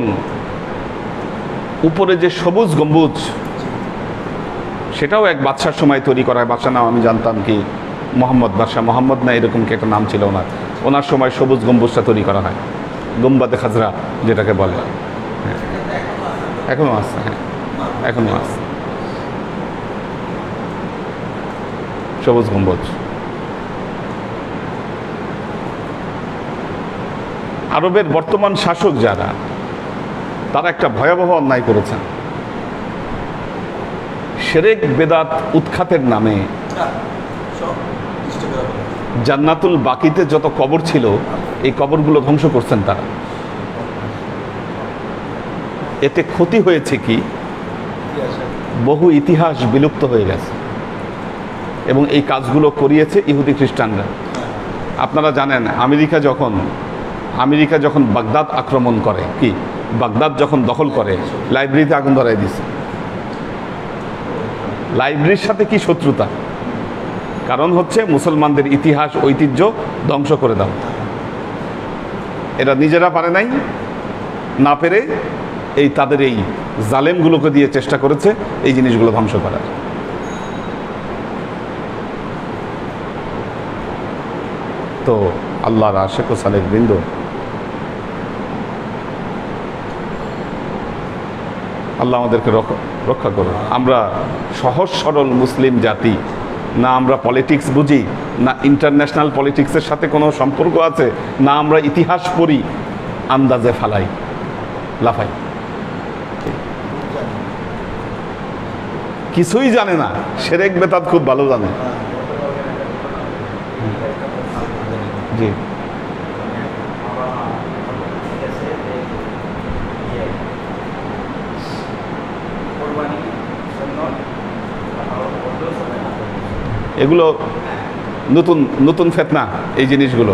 উপরে যে সবুজ গম্বুজ, সেটাও এক বাদশার সময় তৈরি করা হয়। বাদশার নাম আমি জানতাম কি মোহাম্মদ, বাদশাহ মোহাম্মদ না এরকম কি একটা নাম ছিল ওনার। ওনার সময় সবুজ গম্বুজটা তৈরি করা হয়, গম্বাদে খাজরা যেটাকে বলে। হ্যাঁ, এখনো আছে। হ্যাঁ, এখনো আছে সবুজ গম্বুজ। আরবের বর্তমান শাসক যারা, তারা একটা ভয়াবহ অন্যায় করেছেন। শিরক বেদাত উৎখাতের নামে জান্নাতুল বাকিতে যত কবর ছিল এই কবরগুলো ধ্বংস করছেন তারা। এতে ক্ষতি হয়েছে কি, বহু ইতিহাস বিলুপ্ত হয়ে গেছে এবং এই কাজগুলো করিয়েছে ইহুদি খ্রিস্টানরা। আপনারা জানেন আমেরিকা যখন বাগদাদ আক্রমণ করে, কি বাগদাদ যখন দখল করে, লাইব্রেরিতে আগুন ধরাই দিছে। লাইব্রেরির সাথে কি শত্রুতা? কারণ হচ্ছে মুসলমানদের ইতিহাস ঐতিহ্য ধ্বংস করে দাও। এরা নিজেরা পারে নাই, না পেরে এই তাদের এই জালেমগুলোকে দিয়ে চেষ্টা করেছে এই জিনিসগুলো ধ্বংস করার। তো আল্লাহর আশিক ও সালেক বৃন্দ, আল্লাহ আমাদেরকে রক্ষা করুন। আমরা সহজ সরল মুসলিম জাতি না, আমরা পলিটিক্স বুঝি না, ইন্টারন্যাশনাল পলিটিক্সের সাথে কোনো সম্পর্ক আছে না, আমরা ইতিহাস পড়ি আন্দাজে ফালাই লাফাই, কিছুই জানে না। শিরক বেদাত খুব ভালো জানে। জি, এগুলো নতুন নতুন ফিতনা এই জিনিসগুলো।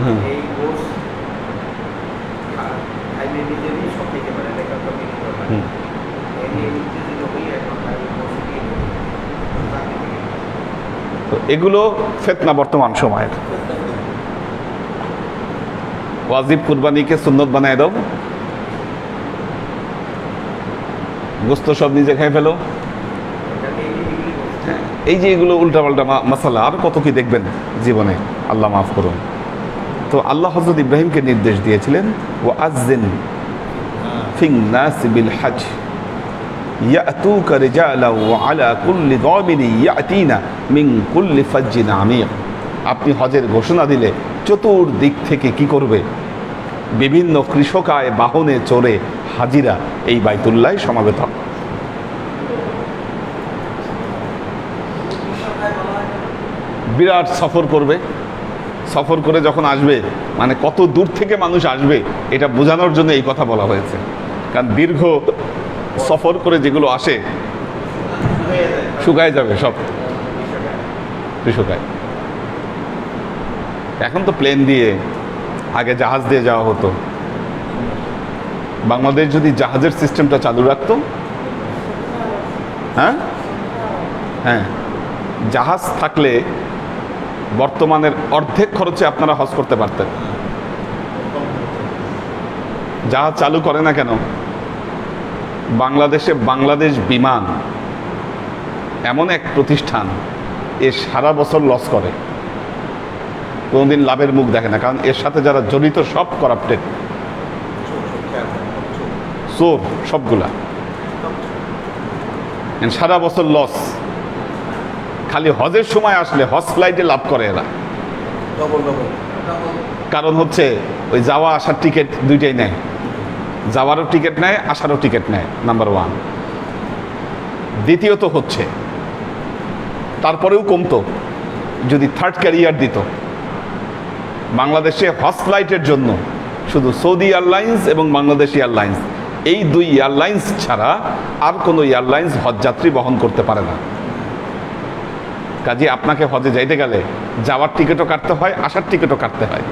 হুম, তো এগুলো ফিতনা বর্তমান সময়ের। ওয়াজিব কুরবানিকে সুন্নত বানায় দাও, গোস্ত সব নিজে খাই ফেলো, এই যে এগুলো উল্টাপাল্টা মাসালা, আর কত কি দেখবেন জীবনে, আল্লাহ মাফ করুন। তো আল্লাহ হযরত ইব্রাহিমকে নির্দেশ দিয়েছিলেন, ওয়াজ্জিন ফিন নাস বিল হজ ইয়াতুকা রিজালা ওয়া আলা কুল্লি যামিরি ইয়াতিনা মিন কুল্লি ফাজ্জিন আমিক। আপনি হজের ঘোষণা দিলে চতুর্দিক থেকে কি করবে, বিভিন্ন কৃষকায় বাহনে চড়ে হাজিরা এই বাইতুল্লাহ সমাবেত হবে। বিরাট সফর করবে, সফর করে যখন আসবে, মানে কত দূর থেকে মানুষ আসবে এটা বোঝানোর জন্য এই কথা বলা হয়েছে। কারণ দীর্ঘ সফর করে যেগুলো আসে শুকায় যাবে, সব শুকায়। এখন তো প্লেন দিয়ে, আগে জাহাজ দিয়ে যাওয়া হতো। বাংলাদেশ যদি জাহাজের সিস্টেমটা চালু রাখতো, হ্যাঁ হ্যাঁ, জাহাজ থাকলে বর্তমানের অর্ধেক খরচে আপনারা হজ করতে পারতেন। জাহাজ চালু করে না কেন? বাংলাদেশে বাংলাদেশ বিমান এমন এক প্রতিষ্ঠান, এ সারা বছর লস করে, কোনোদিন লাভের মুখ দেখে না, কারণ এর সাথে যারা জড়িত সব করাপ্টেড, চোর সবগুলা, সারা বছর লস। খালি হজের সময় আসলে হজ ফ্লাইটে লাভ করে এরা, কারণ হচ্ছে ওই যাওয়া আসার টিকিট দুইটাই নেয়, যাওয়ারও টিকিট নেয়, আসারও টিকিট নেয়, নাম্বার ওয়ান। দ্বিতীয়ত হচ্ছে তারপরেও কমতো যদি থার্ড ক্যারিয়ার দিত। বাংলাদেশে হজ ফ্লাইটের জন্য শুধু সৌদি এয়ারলাইন্স এবং বাংলাদেশ এয়ারলাইন্স, এই দুই এয়ারলাইন্স ছাড়া আর কোনো এয়ারলাইন্স হজ যাত্রী বহন করতে পারে না। কাজে আপনাকে হজে যাইতে গেলে যাওয়ার টিকিটও কাটতে হয়, আসার টিকিটও কাটতে হয়।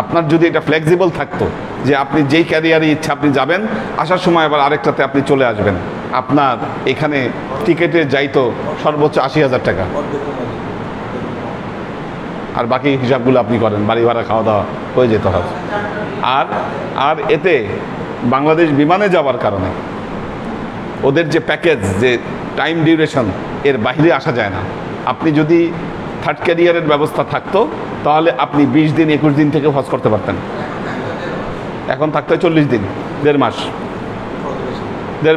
আপনার যদি এটা ফ্লেক্সিবল থাকতো যে আপনি যেই ক্যারিয়ারে ইচ্ছা আপনি যাবেন, আসার সময় আবার আরেকটাতে আপনি চলে আসবেন, আপনার এখানে টিকিটে যাইতো সর্বোচ্চ 80,000 টাকা, আর বাকি হিসাবগুলো আপনি করেন, বাড়ি ভাড়া খাওয়া দাওয়া হয়ে যেতে হবে। আর এতে বাংলাদেশ বিমানে যাওয়ার কারণে ওদের যে প্যাকেজ, যে টাইম ডিউরেশন, এর বাইরে আসা যায় না। আপনি যদি থার্ড ক্যারিয়ারের ব্যবস্থা থাকতো তাহলে আপনি 20 দিন 21 দিন থেকে হজ করতে পারতেন। এখন থাকতে হয় 40 দিন, দেড়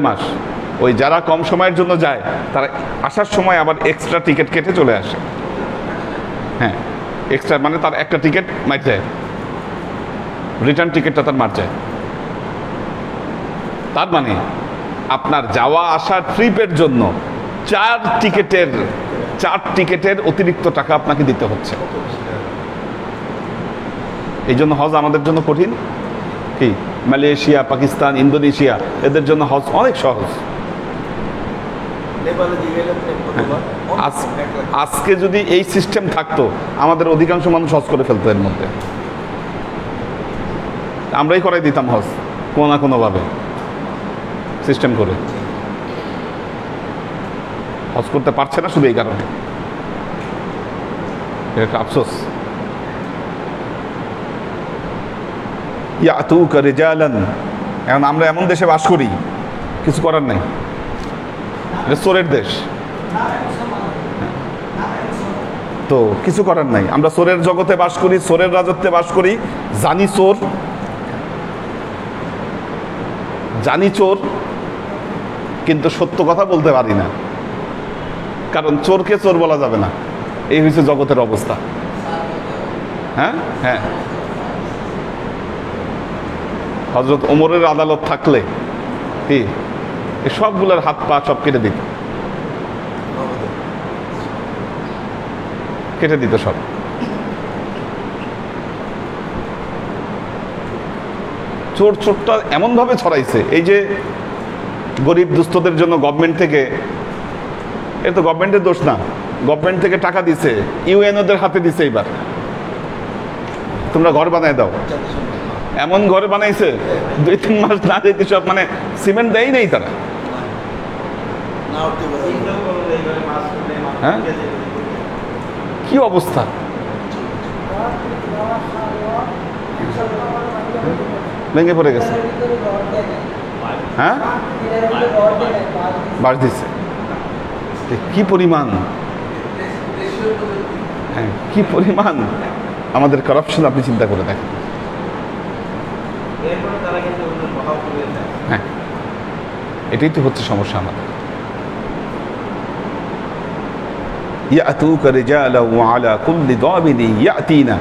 মাস। ওই যারা কম সময়ের জন্য যায় তারা আসার সময় আবার এক্সট্রা টিকিট কেটে চলে আসে। হ্যাঁ, এক্সট্রা মানে তার একটা টিকিট মার যায়, রিটার্ন টিকিটটা তার মার যায়। তার মানে আপনার যাওয়া আসার ট্রিপের জন্য 4 টিকিটের অতিরিক্ত টাকা আপনাকে দিতে হচ্ছে। এই জন্য হজ আমাদের জন্য কঠিন। কি মালয়েশিয়া, পাকিস্তান, ইন্দোনেশিয়া, এদের জন্য হজ অনেক সহজ। আজকে যদি এই সিস্টেম থাকতো, আমাদের অধিকাংশ মানুষ হজ করে ফেলতো এর মধ্যে। আমরাই করাই দিতাম হজ কোনো না কোনোভাবে সিস্টেম করে। হজ করতে পারছে না শুধু এই কারণে, একটা আফসোস। ইয়াতুকা রিজালান, এখন আমরা এমন দেশে বাস করি, কিছু করার নাই, এটা চোরের দেশ, তো কিছু করার নাই। আমরা চোরের জগতে বাস করি, চোরের রাজত্বে বাস করি, জানি চোর, কিন্তু সত্য কথা বলতে পারি না, কারণ চোরকে চোর বলা যাবে না। এই হচ্ছে জগতের অবস্থা। হ্যাঁ, হযরত ওমরের আদালত থাকলে কি সবগুলোর হাত পা সব কেটে দিত সব। চোরটা এমনভাবে ছড়াইছে, এই যে গরিব দুস্থদের জন্য গভর্নমেন্ট থেকে, এটা তো গভর্নমেন্টের দোষ না, গভর্নমেন্ট থেকে টাকা দিছে, ইউএনওদের হাতে দিছে, এইবার তোমরা ঘর বানায় দাও। এমন ঘর বানাইছে 2-3 মাস না যেতে সব, মানে সিমেন্ট দেয় নেই তারা। হ্যাঁ, কি অবস্থা! ভেঙে পড়ে গেছে। হ্যাঁ, বাস দিচ্ছে। কি পরিমাণ, হ্যাঁ, কি পরিমাণ আমাদের কারাপশন আপনি চিন্তা করে দেখেন। হ্যাঁ, এটাই তো হচ্ছে সমস্যা আমাদের। ইয়াতুকা রিজালান ওয়া আলা কুল্লি দাবিরিন ইয়াতিনা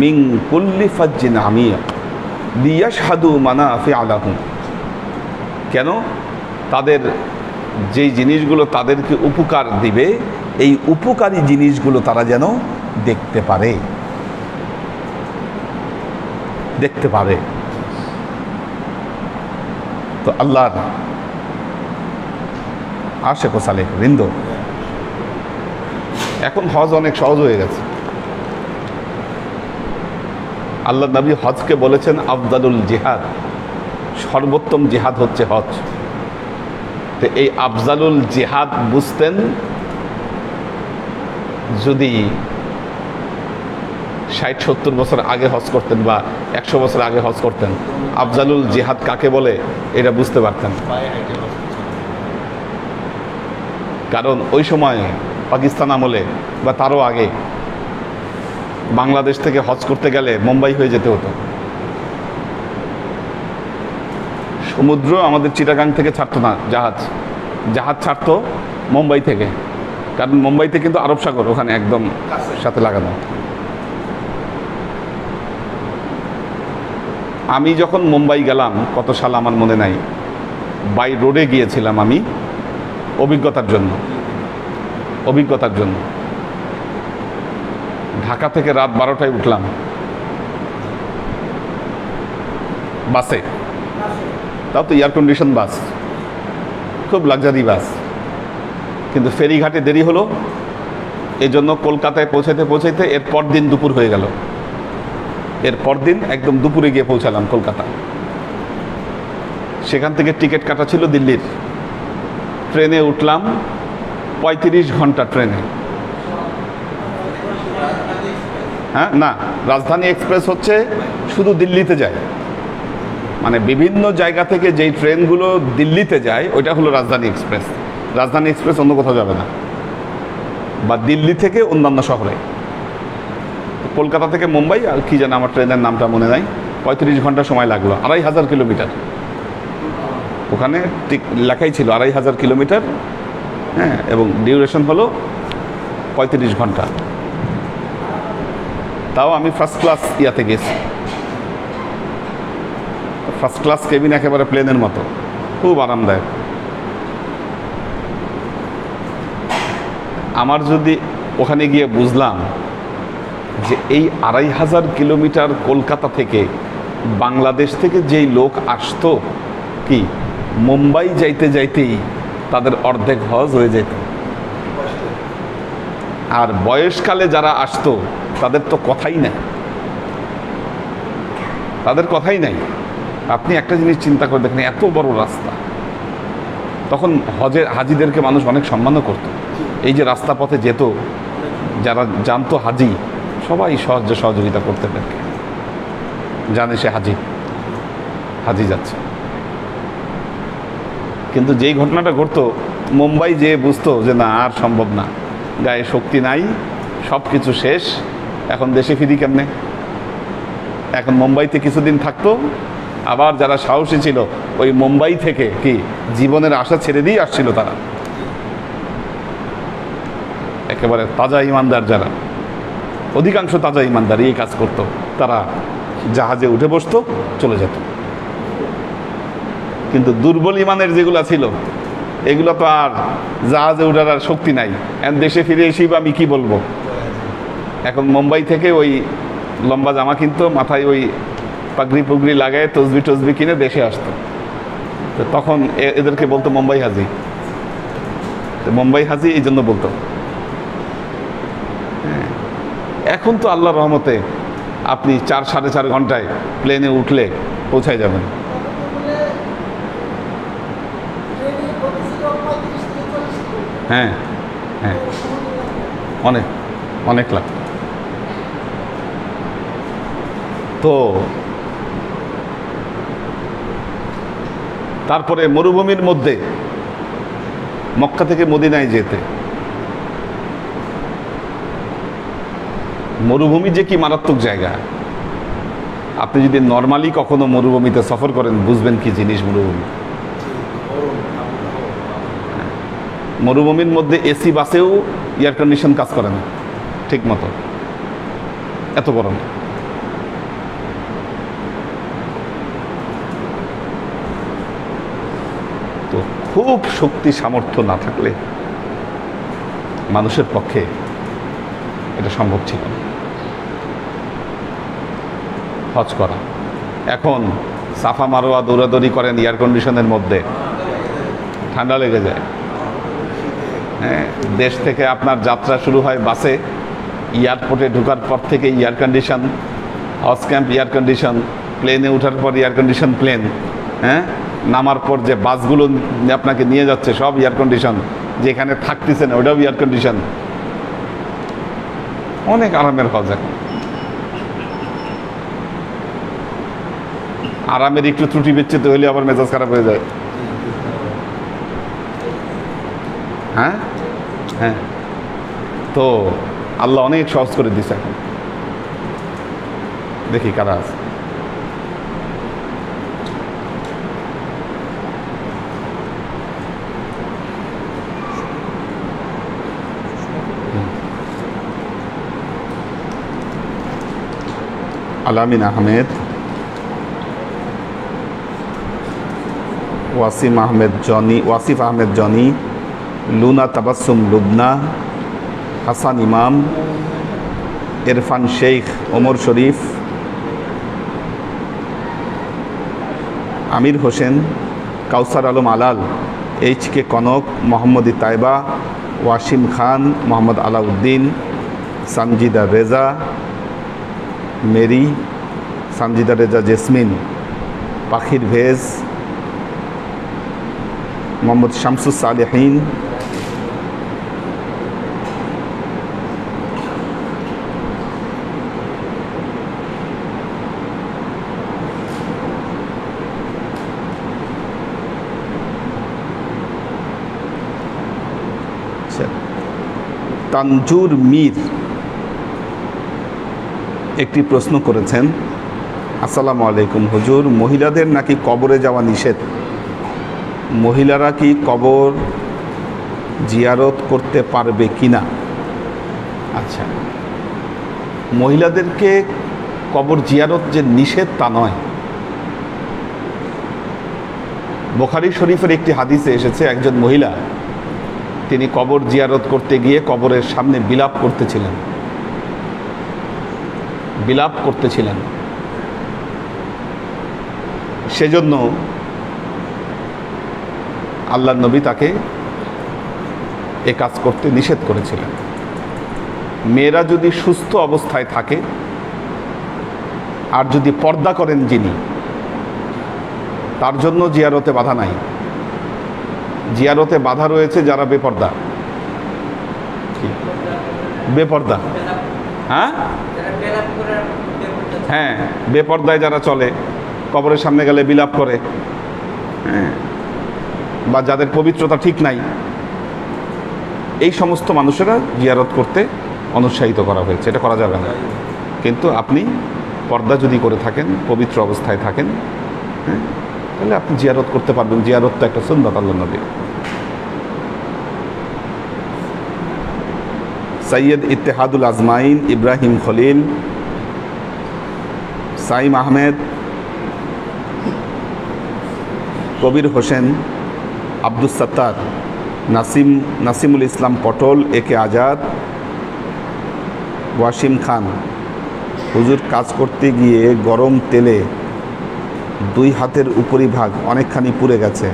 মিন কুল্লি ফাজ্জিন আমিয়াক লিয়াশহাদু মানাফিআ লাহুম। কেন? তাদের যেই জিনিসগুলো তাদেরকে উপকার দিবে, এই উপকারী জিনিসগুলো তারা যেন দেখতে পারে। তো আল্লাহর আশিক ও সালেহ বৃন্দ, এখন হজ অনেক সহজ হয়ে গেছে। আল্লাহ নবী হজকে বলেছেন আফদালুল জিহাদ, সর্বোত্তম জিহাদ হচ্ছে হজ। তো এই আফজালুল জিহাদ বুঝতেন যদি 60-70 বছর আগে হজ করতেন বা 100 বছর আগে হজ করতেন, আফজালুল জিহাদ কাকে বলে এটা বুঝতে পারতেন। কারণ ওই সময় পাকিস্তান আমলে বা তারও আগে বাংলাদেশ থেকে হজ করতে গেলে মুম্বাই হয়ে যেতে হতো। সমুদ্র আমাদের চিটাগাং থেকে ছাড়তো না, জাহাজ ছাড়তো মুম্বাই থেকে, কারণ মুম্বাইতে কিন্তু আরব সাগর ওখানে একদম সাথে লাগানো। আমি যখন মুম্বাই গেলাম, কত সাল আমার মনে নাই, বাই রোডে গিয়েছিলাম আমি অভিজ্ঞতার জন্য। ঢাকা থেকে রাত 12টায় উঠলাম বাসে, তাও তো এয়ার কন্ডিশন বাস, খুব লাক্সারি বাস, কিন্তু ফেরিঘাটে দেরি হলো, এই জন্য কলকাতায় পৌঁছাইতে এর পরদিন দুপুর হয়ে গেল। এর পরদিন একদম দুপুরে গিয়ে পৌঁছালাম কলকাতা। সেখান থেকে টিকিট কাটা ছিল দিল্লির, ট্রেনে উঠলাম, 35 ঘন্টা ট্রেনে। হ্যাঁ, না, রাজধানী এক্সপ্রেস হচ্ছে শুধু দিল্লিতে যায়, মানে বিভিন্ন জায়গা থেকে যেই ট্রেনগুলো দিল্লিতে যায় ওইটা হলো রাজধানী এক্সপ্রেস। রাজধানী এক্সপ্রেস অন্য কোথাও যাবে না, বা দিল্লি থেকে অন্যান্য শহরে। কলকাতা থেকে মুম্বাই আর কি জানে, আমার ট্রেনের নামটা মনে নাই, 35 ঘন্টা সময় লাগলো, 2500 কিলোমিটার। ওখানে ঠিক লেখাই ছিল 2500 কিলোমিটার, হ্যাঁ, এবং ডিউরেশন হলো 35 ঘন্টা। তাও আমি ফার্স্ট ক্লাস ইয়াতে গেছি, ফার্স্ট ক্লাস কেবিন, একেবারে প্লেনের মতো, খুব আরামদায়ক। আমার যদি ওখানে গিয়ে বুঝলাম যে এই 2500 কিলোমিটার কলকাতা থেকে বাংলাদেশ থেকে যেই লোক আসতো, কি মুম্বাই যাইতেই তাদের অর্ধেক হজ হয়ে যেত। আর বয়সকালে যারা আসতো তাদের তো কথাই নাই। আপনি একটা জিনিস চিন্তা করে দেখেন, এত বড় রাস্তা, তখন হাজিদেরকে মানুষ অনেক সম্মানও করত। এই যে রাস্তা পথে যেত, যারা জানতো হাজি, সবাই সহযোগিতা করতে থাকে, জানে সে হাজি যাচ্ছে। কিন্তু যেই ঘটনাটা ঘটতো, মুম্বাই যেয়ে বুঝতো যে না, আর সম্ভব না, গায়ে শক্তি নাই, সব কিছু শেষ, এখন দেশে ফিরি কেমনে। এখন মুম্বাইতে কিছুদিন থাকতো, আবার যারা সাহসী ছিল ওই মুম্বাই থেকে কি জীবনের আশা ছেড়ে দিয়ে আসছিল, তারা একেবারে তাজা ইমানদার, যারা অধিকাংশ তাজা ইমানদার এই কাজ করতো, তারা জাহাজে উঠে বসতো, চলে যেত। কিন্তু দুর্বল ইমানের যেগুলা ছিল, এগুলো তো আর জাহাজে উঠার আর শক্তি নাই। এখন দেশে ফিরে এসেই বা আমি কি বলবো। এখন মুম্বাই থেকে ওই লম্বা জামা কিনতো, মাথায় ওই পাগড়ি লাগায়, তসবি কিনে দেশে আসতো। তো তখন এদেরকে বলতো মুম্বাই হাজি। মুম্বাই হাজি এই জন্য বলতো। এখন তো আল্লাহর রহমতে আপনি 4-4.5 ঘন্টায় প্লেনে উঠলে পৌঁছায় যাবেন। হ্যাঁ, অনেক লাগতো। তো তারপরে মরুভূমির মধ্যে মক্কা থেকে মদিনায় যেতে, মরুভূমি যে কি মারাত্মক জায়গা। আপনি যদি নর্মালি কখনো মরুভূমিতে সফর করেন, বুঝবেন কি জিনিস মরুভূমি। মরুভূমির মধ্যে এসি বাসেও এয়ার কন্ডিশন কাজ করে না ঠিক মতো, এত গরম। তো খুব শক্তি সামর্থ্য না থাকলে মানুষের পক্ষে এটা সম্ভব ছিল না হজ করা। এখন সাফা মারোয়া দৌড়াদৌড়ি করেন এয়ার কন্ডিশনের মধ্যে, ঠান্ডা লেগে যায়। হ্যাঁ, দেশ থেকে আপনার যাত্রা শুরু হয় বাসে, এয়ারপোর্টে ঢোকার পর থেকে এয়ার কন্ডিশন, হজ ক্যাম্প এয়ার কন্ডিশন, প্লেনে ওঠার পর এয়ার কন্ডিশন প্লেন, হ্যাঁ, নামার পর যে বাসগুলো আপনাকে নিয়ে যাচ্ছে সব এয়ার কন্ডিশন, যেখানে থাকতেছেন ওটাও এয়ার কন্ডিশন। অনেক আরামের হজ এখন। আরামের একটু ত্রুটি বিচ্ছিত হইলে আবার মেজাজ খারাপ হয়ে যায়। হ্যাঁ হ্যাঁ, তো আল্লাহ অনেক সহজ করে দিছে। এখন দেখি কারা আছে। আলামিন আহমেদ, ওয়াসিফ আহমেদ জনি, লুনা তাবাসসুম লুবনা, হাসান ইমাম, ইরফান শেখ, ওমর শরীফ, আমির হোসেন, কাউসার আলম আলাল, HK কনক, মোহাম্মদ তাইবা, ওয়াসিম খান, মোহাম্মদ আলাউদ্দিন, সানজিদা রেজা মেরি, সানজিদা রেজা জেসমিন, পাখির ভেজ, মোহাম্মদ শামসুস সালেহীন, তানজুর মীর একটি প্রশ্ন করেছেন। আসসালামু আলাইকুম হুজুর, মহিলাদের নাকি কবরে যাওয়া নিষেধ, মহিলারা কি কবর জিয়ারত করতে পারবে কিনা? আচ্ছা, মহিলাদেরকে কবর জিয়ারত যে নিষেধ তা নয়। বুখারী শরীফের একটি হাদিসে এসেছে, একজন মহিলা তিনি কবর জিয়ারত করতে গিয়ে কবরের সামনে বিলাপ করতেছিলেন। সেজন্য আল্লাহর নবী তাকে এ কাজ করতে নিষেধ করেছিলেন। মেয়েরা যদি সুস্থ অবস্থায় থাকে আর যদি পর্দা করেন যিনি, তার জন্য জিয়ারতে বাধা নাই। জিয়ারতে বাধা রয়েছে যারা বেপর্দা। হ্যাঁ হ্যাঁ, বেপর্দায় যারা চলে, কবরের সামনে গেলে বিলাপ করে, হ্যাঁ, বা যাদের পবিত্রতা ঠিক নাই, এই সমস্ত মানুষেরা জিয়ারত করতে অনুৎসাহিত করা হয়েছে। এটা করা যাবে না। কিন্তু আপনি পর্দা যদি করে থাকেন, পবিত্র অবস্থায় থাকেন, হ্যাঁ, তাহলে আপনি জিয়ারত করতে পারবেন। জিয়ারত তো একটা সুন্নাত আল্লাহর নবীর। সৈয়দ ইত্তেহাদুল আজমাইন, ইব্রাহিম খলিল, সাইম আহমেদ, কবির হোসেন, আব্দুস সাত্তার, নাসিমুল ইসলাম পটল, AK আজাদ, ওয়াসিম খান, হুজুর কাজ করতে গিয়ে গরম তেলে 2 হাতের উপরিভাগ অনেকখানি পুড়ে গেছে।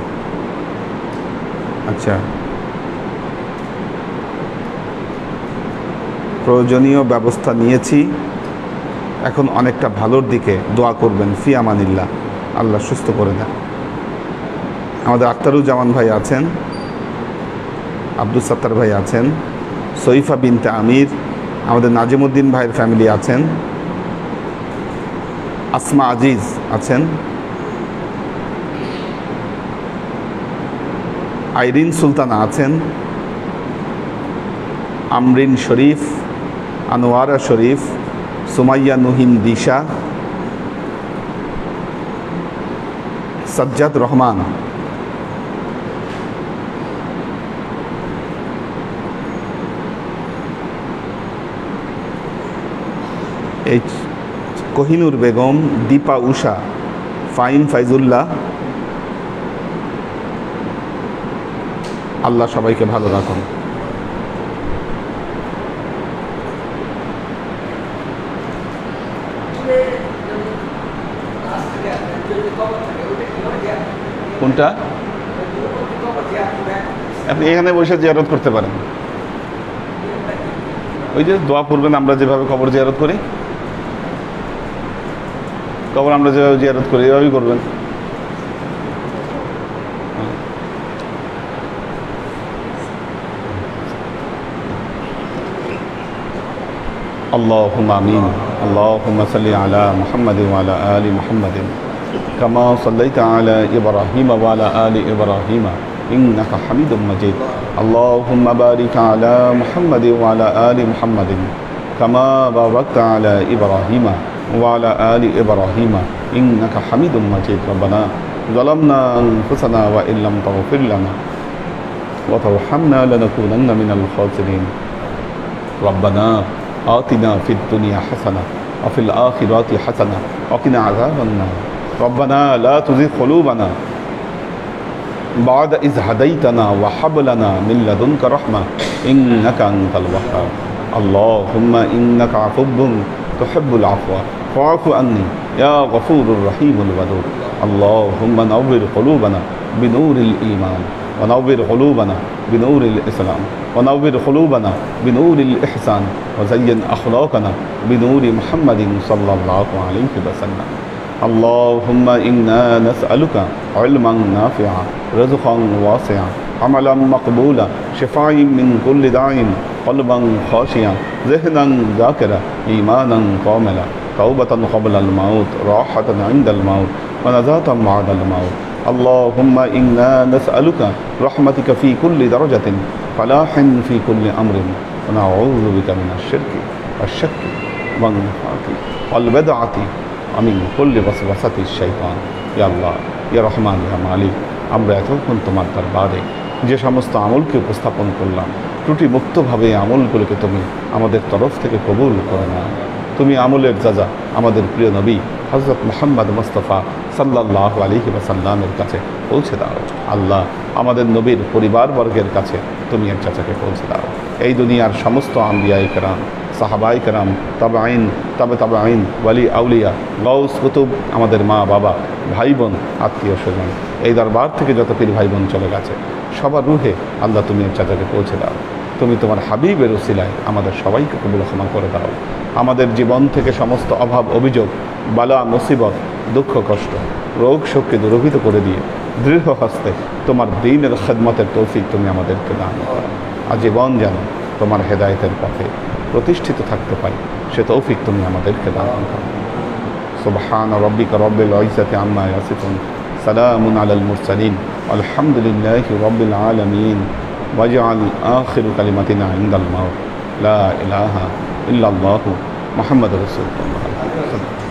আচ্ছা, প্রয়োজনীয় ব্যবস্থা নিয়েছি, এখন অনেকটা ভালোর দিকে, দোয়া করবেন। ফি আমানিল্লাহ, আল্লাহ সুস্থ করে দেন। আমাদের আখতারুজ্জামান ভাই আছেন, আব্দুস সাত্তার ভাই আছেন, সৈফা বিনতে আমির, আমাদের নাজিমুদ্দিন ভাইয়ের ফ্যামিলি আছেন, আসমা আজিজ আছেন, আইরিন সুলতানা আছেন, আমরিন শরীফ, আনোয়ারা শরীফ, সুমাইয়া নুহিন দিশা, সাজ্জাদ রহমান, কোহিনুর বেগম, দীপা উষা, ফাইন ফাইজুল্লাহ। আল্লাহ সবাইকে ভালো রাখুন। কোনটা? আপনি এখানে বসে জিয়ারত করতে পারেন। ওই যে দোয়া পড়বেন, আমরা যেভাবে কবর জিয়ারত করি, কবর আমরা যেভাবে জিয়ারত করি এভাবেই করবেন। আল্লাহুম্মা আমিন। আল্লাহুম্মা সাল্লি আলা মুহাম্মাদিন ওয়া আলা আলি মুহাম্মাদিন كما صليت على إبراهيم وعلى آل إبراهيم إنك حميد مجيد اللهم بارك على محمد وعلى آل محمد كما باركت على إبراهيم وعلى آل إبراهيم إنك حميد مجيد ربنا ظلمنا أنفسنا وإن لم تغفر لنا وترحمنا لنكونن من الخاسرين ربنا آتنا في الدنيا حسنة وفي الآخرة حسنة وقنا عذاب النار ربنا لا تزغ قلوبنا بعد إذ هديتنا وهب لنا من لدنك رحمة إنك أنت الوهاب اللهم إنك عفو تحب العفو فاعف عني يا غفور الرحيم الودود اللهم نور قلوبنا بنور الإيمان ونور قلوبنا بنور الإسلام ونور قلوبنا بنور الإحسان وزين أخلاقنا بنور محمد صلى الله عليه وسلم اللهم إنا نسألك علما نافعا رزقا واسعا عملا مقبولا شفاء من كل داء قلبا خاشعا ذهنا ذاكرا إيمانا كاملا توبة قبل الموت راحة عند الموت ونجاة بعد الموت اللهم إنا نسألك رحمتك في كل درجة فلاح في كل أمر ونعوذ بك من الشرك والشك والنفاق والبدعة ومن كل وسوسة الشيطان يا الله يا رحمن يا মালিক আমরা এতক্ষণ তোমার দরবারে যে সমস্ত আমলকে উপস্থাপন করলাম ত্রুটি মুক্তভাবে আমলগুলোকে তুমি আমাদের তরফ থেকে কবুল করে নাও তুমি আমলের যাজা আমাদের প্রিয় নবী হযরত মুহাম্মদ মুস্তাফা সাল্লাল্লাহু আলাইহি ওয়াসাল্লামের কাছে পৌঁছে দাও আল্লাহ আমাদের নবীর পরিবারবর্গের কাছে তুমি এর চাচাকে পৌঁছে দাও এই দুনিয়ার সমস্ত আম্বিয়ায়ে কেরাম সাহাবায়ে কেরাম তাবেঈন তাবেঈন ওয়ালি আউলিয়া গাউস কুতুব আমাদের মা বাবা ভাই বোন আত্মীয় স্বজন এই দরবার থেকে যত পীর ভাই বোন চলে গেছে সবার রুহে আল্লাহ তুমি এর চাচাকে পৌঁছে দাও তুমি তোমার হাবিবের উসিলায় আমাদের সবাইকে কবুল ক্ষমা করে দাও আমাদের জীবন থেকে সমস্ত অভাব অভিযোগ বালা মুসিবত দুঃখ কষ্ট রোগ শোককে দূরীভূত করে দিয়ে দৃঢ় হস্তে তোমার দ্বীনের খিদমতের তৌফিক তুমি আমাদেরকে দান করো আজীবন যেন তোমার হেদায়েতের পথে প্রতিষ্ঠিত থাকতে পারি সে তৌফিক তুমি আমাদেরকে দান করো সুবহান রাব্বিকা রাব্বিল ইজ্জাতি আম্মা ইয়াসিফুন সালামুন আলাল মুরসালিন আলহামদুলিল্লাহি রাব্বিল আলামিন ওয়াজআল আখিরু কালিমাতিনা ইনদাল মাউত লা ইলাহা ইল্লাল্লাহু মুহাম্মাদুর রাসূলুল্লাহ।